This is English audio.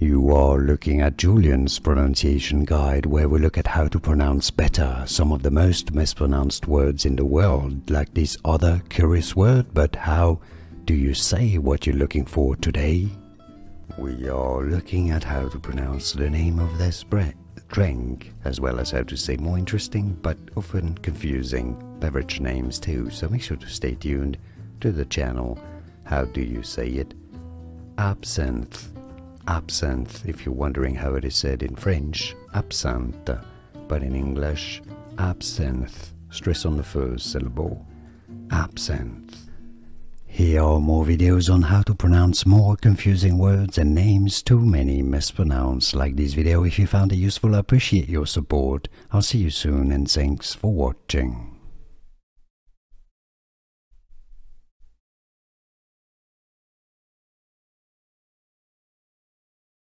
You are looking at Julian's pronunciation guide, where we look at how to pronounce better some of the most mispronounced words in the world, like this other curious word. But how do you say what you're looking for today? We are looking at how to pronounce the name of this drink, as well as how to say more interesting but often confusing beverage names too, so make sure to stay tuned to the channel. How do you say it? Absinthe. Absinthe, if you're wondering how it is said in French, absinthe, but in English, absinthe. Stress on the first syllable. Absinthe. Here are more videos on how to pronounce more confusing words and names too many mispronounced. Like this video if you found it useful. I appreciate your support. I'll see you soon and thanks for watching.